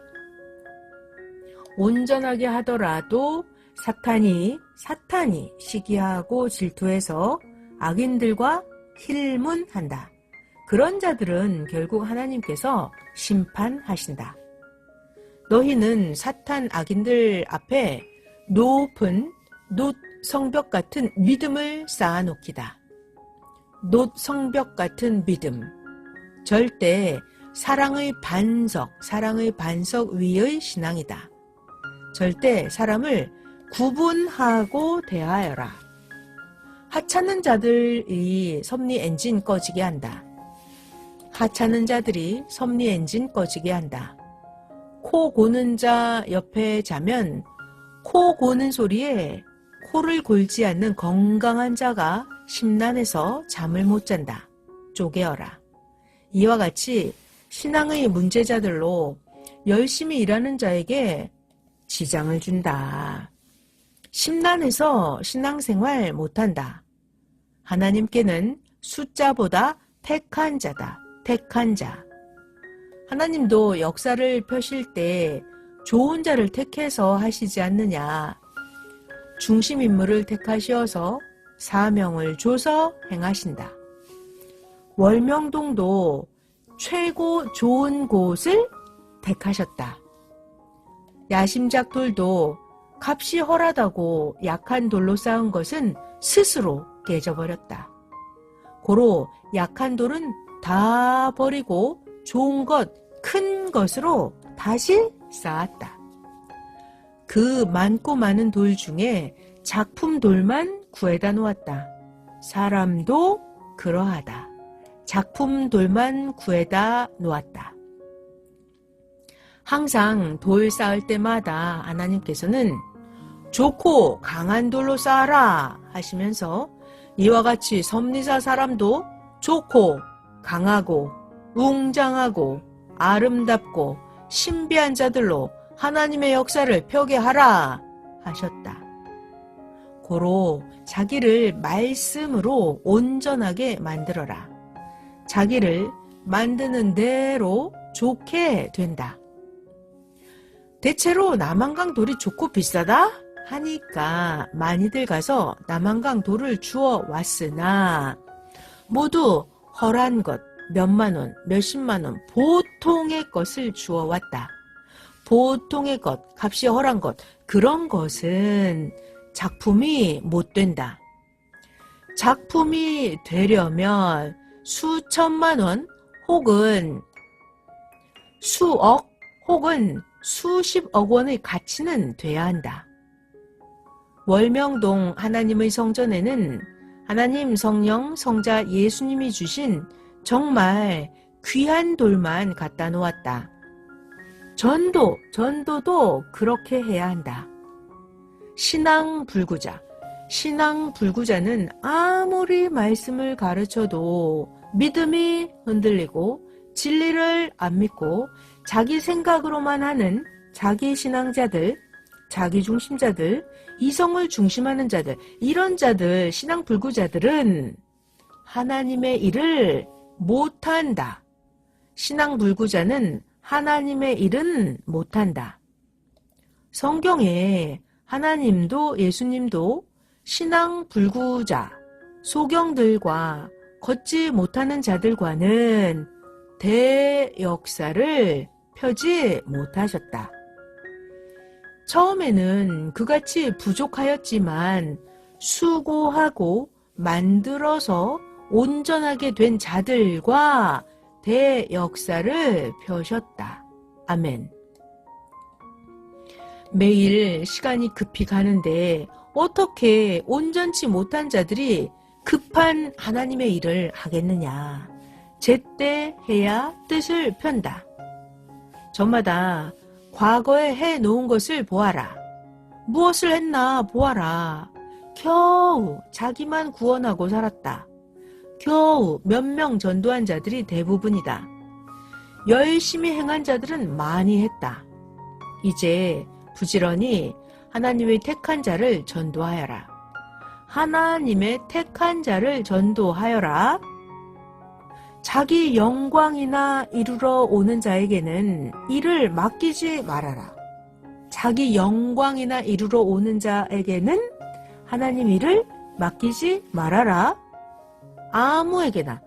온전하게 하더라도 사탄이 시기하고 질투해서 악인들과 힐문한다. 그런 자들은 결국 하나님께서 심판하신다. 너희는 사탄 악인들 앞에 높은 놋 성벽 같은 믿음을 쌓아놓기다. 놋 성벽 같은 믿음. 절대 사랑의 반석 위의 신앙이다. 절대 사람을 구분하고 대하여라. 하찮은 자들이 섭리 엔진 꺼지게 한다. 하찮은 자들이 섭리 엔진 꺼지게 한다. 코 고는 자 옆에 자면 코 고는 소리에 코를 골지 않는 건강한 자가 심란해서 잠을 못 잔다. 쪼개어라. 이와 같이 신앙의 문제자들로 열심히 일하는 자에게 지장을 준다. 심란해서 신앙생활 못한다. 하나님께는 숫자보다 택한 자다. 택한 자. 하나님도 역사를 펴실 때 좋은 자를 택해서 하시지 않느냐. 중심인물을 택하시어서 사명을 줘서 행하신다. 월명동도 최고 좋은 곳을 택하셨다. 야심작 돌도 값이 헐하다고 약한 돌로 쌓은 것은 스스로 깨져버렸다. 고로 약한 돌은 다 버리고 좋은 것, 큰 것으로 다시 쌓았다. 그 많고 많은 돌 중에 작품 돌만 구해다 놓았다. 사람도 그러하다. 작품 돌만 구해다 놓았다. 항상 돌 쌓을 때마다 하나님께서는 좋고 강한 돌로 쌓아라 하시면서 이와 같이 섭리자 사람도 좋고 강하고 웅장하고 아름답고 신비한 자들로 하나님의 역사를 펴게 하라 하셨다. 고로 자기를 말씀으로 온전하게 만들어라. 자기를 만드는 대로 좋게 된다. 대체로 남한강 돌이 좋고 비싸다 하니까 많이들 가서 남한강 돌을 주워 왔으나 모두 헐한 것, 몇만 원, 몇십만 원, 보통의 것을 주워 왔다. 보통의 것, 값이 헐한 것, 그런 것은 작품이 못 된다. 작품이 되려면 수천만 원 혹은 수억 혹은 수십억 원의 가치는 돼야 한다. 월명동 하나님의 성전에는 하나님 성령 성자 예수님이 주신 정말 귀한 돌만 갖다 놓았다. 전도도 그렇게 해야 한다. 신앙불구자는 아무리 말씀을 가르쳐도 믿음이 흔들리고 진리를 안 믿고 자기 생각으로만 하는 자기 신앙자들, 자기 중심자들, 이성을 중심하는 자들, 이런 자들, 신앙불구자들은 하나님의 일을 못한다. 신앙불구자는 하나님의 일은 못한다. 성경에 하나님도 예수님도 신앙불구자, 소경들과 걷지 못하는 자들과는 대역사를 펴지 못하셨다. 처음에는 그같이 부족하였지만 수고하고 만들어서 온전하게 된 자들과 대역사를 펴셨다. 아멘. 매일 시간이 급히 가는데 어떻게 온전치 못한 자들이 급한 하나님의 일을 하겠느냐. 제때 해야 뜻을 편다. 저마다 과거에 해놓은 것을 보아라. 무엇을 했나 보아라. 겨우 자기만 구원하고 살았다. 겨우 몇 명 전도한 자들이 대부분이다. 열심히 행한 자들은 많이 했다. 이제 부지런히 하나님의 택한 자를 전도하여라. 하나님의 택한 자를 전도하여라. 자기 영광이나 이루러 오는 자에게는 일을 맡기지 말아라. 자기 영광이나 이루러 오는 자에게는 하나님 일을 맡기지 말아라. 아무에게나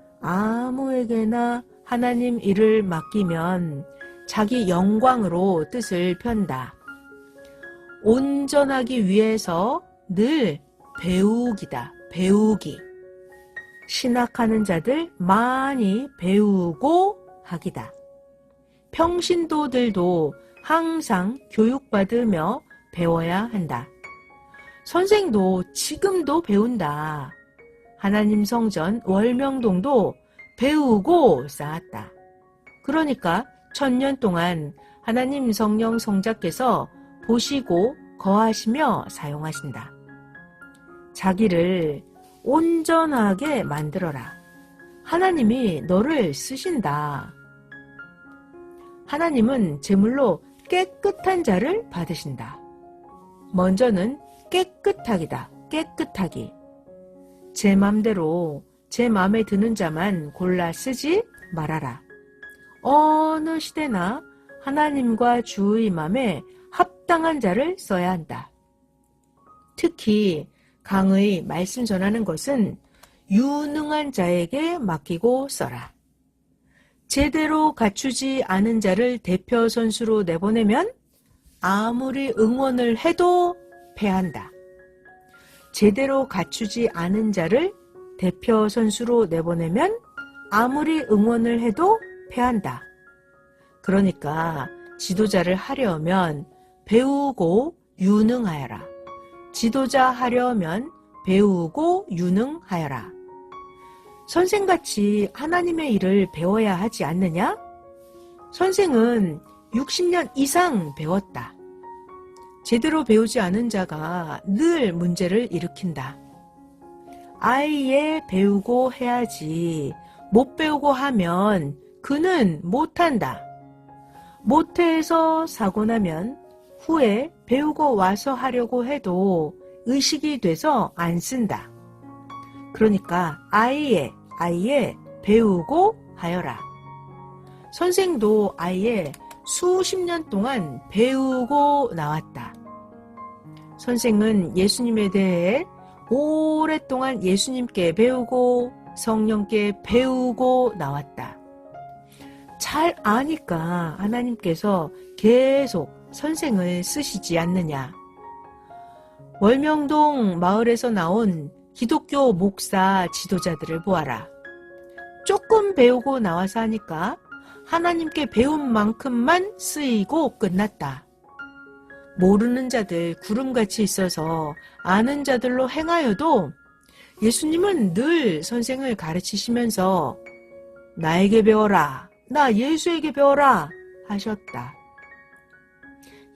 하나님 일을 맡기면 자기 영광으로 뜻을 편다. 온전하기 위해서 늘 배우기다. 배우기. 신학하는 자들 많이 배우고 하기다. 평신도들도 항상 교육받으며 배워야 한다. 선생도 지금도 배운다. 하나님 성전 월명동도 배우고 쌓았다. 그러니까 1000년 동안 하나님 성령 성자께서 보시고 거하시며 사용하신다. 자기를 온전하게 만들어라. 하나님이 너를 쓰신다. 하나님은 제물로 깨끗한 자를 받으신다. 먼저는 깨끗하기다. 깨끗하기. 제 맘대로 제 마음에 드는 자만 골라 쓰지 말아라. 어느 시대나 하나님과 주의 맘에 합당한 자를 써야 한다. 특히 강의 말씀 전하는 것은 유능한 자에게 맡기고 써라. 제대로 갖추지 않은 자를 대표 선수로 내보내면 아무리 응원을 해도 패한다. 제대로 갖추지 않은 자를 대표 선수로 내보내면 아무리 응원을 해도 패한다. 그러니까 지도자를 하려면 배우고 유능하여라. 지도자 하려면 배우고 유능하여라. 선생같이 하나님의 일을 배워야 하지 않느냐? 선생은 60년 이상 배웠다. 제대로 배우지 않은 자가 늘 문제를 일으킨다. 아예 배우고 해야지 못 배우고 하면 그는 못한다. 못해서 사고 나면 후에 배우고 와서 하려고 해도 의식이 돼서 안 쓴다. 그러니까 아예 배우고 하여라. 선생도 아예 수십 년 동안 배우고 나왔다. 선생은 예수님에 대해 오랫동안 예수님께 배우고 성령께 배우고 나왔다. 잘 아니까 하나님께서 계속 선생을 쓰시지 않느냐. 월명동 마을에서 나온 기독교 목사 지도자들을 보아라. 조금 배우고 나와서 하니까 하나님께 배운 만큼만 쓰이고 끝났다. 모르는 자들 구름같이 있어서 아는 자들로 행하여도 예수님은 늘 선생을 가르치시면서 나에게 배워라, 나 예수에게 배워라 하셨다.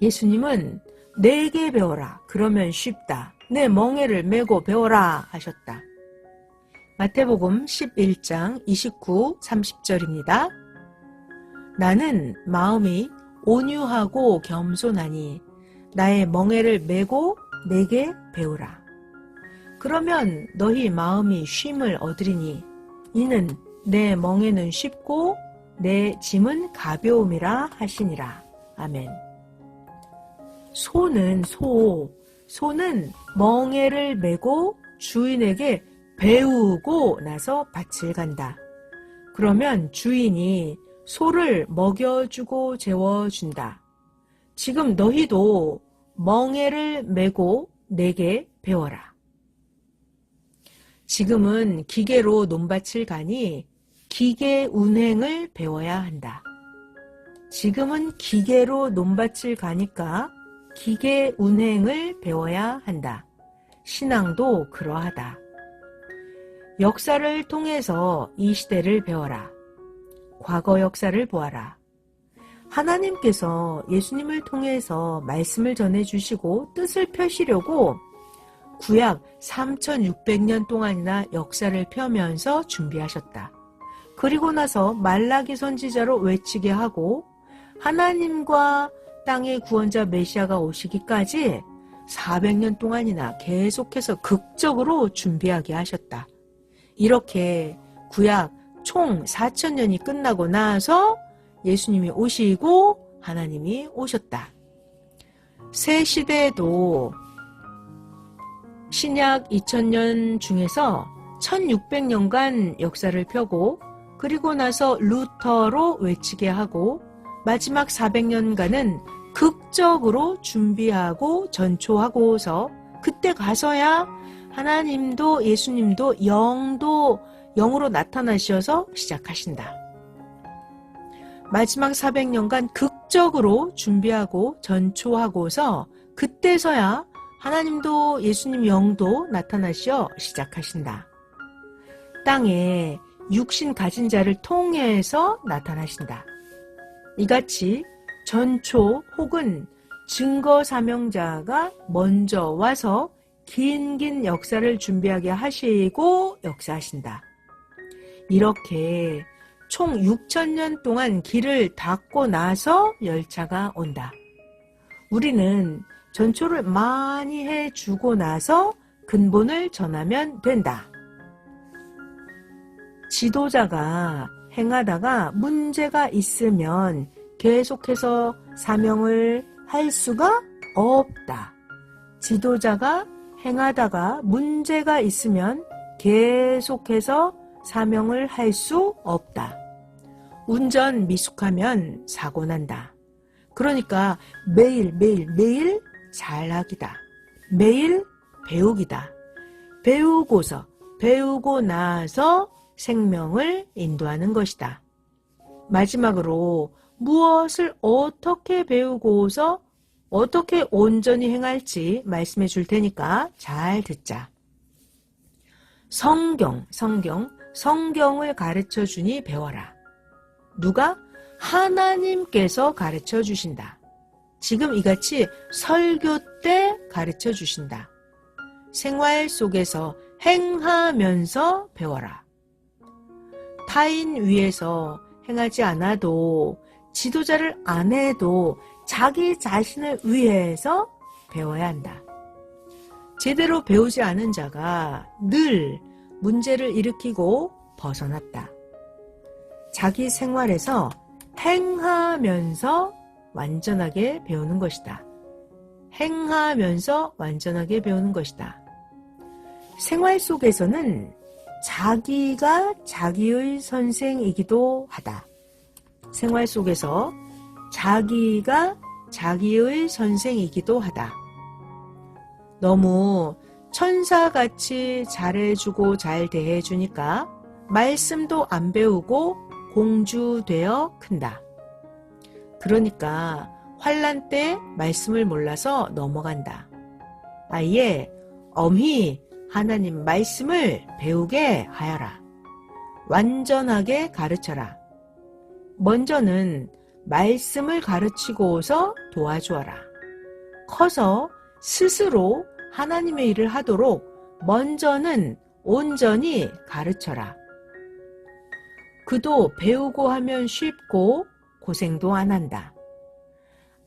예수님은 내게 배워라, 그러면 쉽다. 내 멍에를 메고 배워라 하셨다. 마태복음 11장 29, 30절입니다. 나는 마음이 온유하고 겸손하니 나의 멍에를 메고 내게 배우라. 그러면 너희 마음이 쉼을 얻으리니 이는 내 멍에는 쉽고 내 짐은 가벼움이라 하시니라. 아멘. 소는 멍에를 메고 주인에게 배우고 나서 밭을 간다. 그러면 주인이 소를 먹여주고 재워준다. 지금 너희도 멍에를 메고 내게 배워라. 지금은 기계로 논밭을 가니 기계 운행을 배워야 한다. 지금은 기계로 논밭을 가니까 기계 운행을 배워야 한다. 신앙도 그러하다. 역사를 통해서 이 시대를 배워라. 과거 역사를 보아라. 하나님께서 예수님을 통해서 말씀을 전해주시고 뜻을 펴시려고 구약 3600년 동안이나 역사를 펴면서 준비하셨다. 그리고 나서 말라기 선지자로 외치게 하고 하나님과 땅의 구원자 메시아가 오시기까지 400년 동안이나 계속해서 극적으로 준비하게 하셨다. 이렇게 구약 총 4000년이 끝나고 나서 예수님이 오시고 하나님이 오셨다. 새 시대에도 신약 2000년 중에서 1600년간 역사를 펴고 그리고 나서 루터로 외치게 하고 마지막 400년간은 극적으로 준비하고 전초하고서 그때 가서야 하나님도 예수님도 영으로 나타나셔서 시작하신다. 마지막 400년간 극적으로 준비하고 전초하고서 그때서야 하나님도 예수님 영도 나타나셔 시작하신다. 땅에 육신 가진 자를 통해서 나타나신다. 이같이 전초 혹은 증거 사명자가 먼저 와서 긴 역사를 준비하게 하시고 역사하신다. 이렇게 총 6,000년 동안 길을 닦고 나서 열차가 온다. 우리는 전초를 많이 해주고 나서 근본을 전하면 된다. 지도자가 행하다가 문제가 있으면 계속해서 사명을 할 수가 없다. 지도자가 행하다가 문제가 있으면 계속해서 사명을 할 수 없다. 운전 미숙하면 사고 난다. 그러니까 매일 잘하기다. 매일 배우기다. 배우고 나서 생명을 인도하는 것이다. 마지막으로 무엇을 어떻게 배우고서 어떻게 온전히 행할지 말씀해 줄 테니까 잘 듣자. 성경을 가르쳐 주니 배워라. 누가? 하나님께서 가르쳐 주신다. 지금 이같이 설교 때 가르쳐 주신다. 생활 속에서 행하면서 배워라. 타인 위해서 행하지 않아도 지도자를 안 해도 자기 자신을 위해서 배워야 한다. 제대로 배우지 않은 자가 늘 문제를 일으키고 벗어났다. 자기 생활에서 행하면서 완전하게 배우는 것이다. 행하면서 완전하게 배우는 것이다. 생활 속에서는 자기가 자기의 선생이기도 하다. 생활 속에서 자기가 자기의 선생이기도 하다. 너무 천사같이 잘해주고 잘 대해주니까 말씀도 안 배우고 공주되어 큰다. 그러니까 환난 때 말씀을 몰라서 넘어간다. 아예 엄히 하나님 말씀을 배우게 하여라. 완전하게 가르쳐라. 먼저는 말씀을 가르치고서 도와주어라. 커서 스스로 하나님의 일을 하도록 먼저는 온전히 가르쳐라. 그도 배우고 하면 쉽고 고생도 안 한다.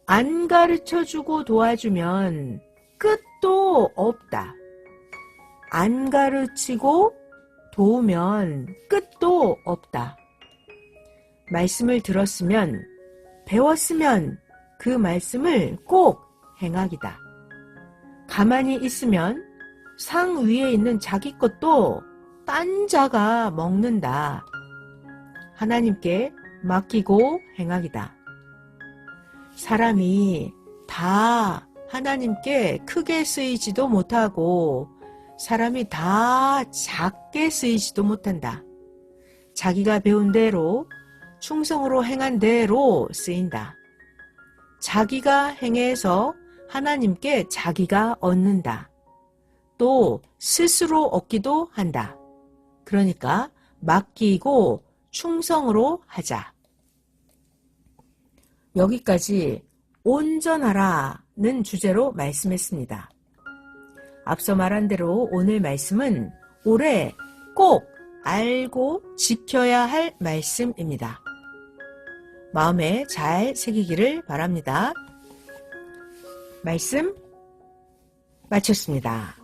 안 가르쳐주고 도와주면 끝도 없다. 안 가르치고 도우면 끝도 없다. 말씀을 들었으면 배웠으면 그 말씀을 꼭 행하기다. 가만히 있으면 상 위에 있는 자기 것도 딴 자가 먹는다. 하나님께 맡기고 행하기다. 사람이 다 하나님께 크게 쓰이지도 못하고 사람이 다 작게 쓰이지도 못한다. 자기가 배운 대로 충성으로 행한 대로 쓰인다. 자기가 행해서 하나님께 자기가 얻는다. 또 스스로 얻기도 한다. 그러니까 맡기고 충성으로 하자. 여기까지 온전하라는 주제로 말씀했습니다. 앞서 말한 대로 오늘 말씀은 올해 꼭 알고 지켜야 할 말씀입니다. 마음에 잘 새기기를 바랍니다. 말씀 마쳤습니다.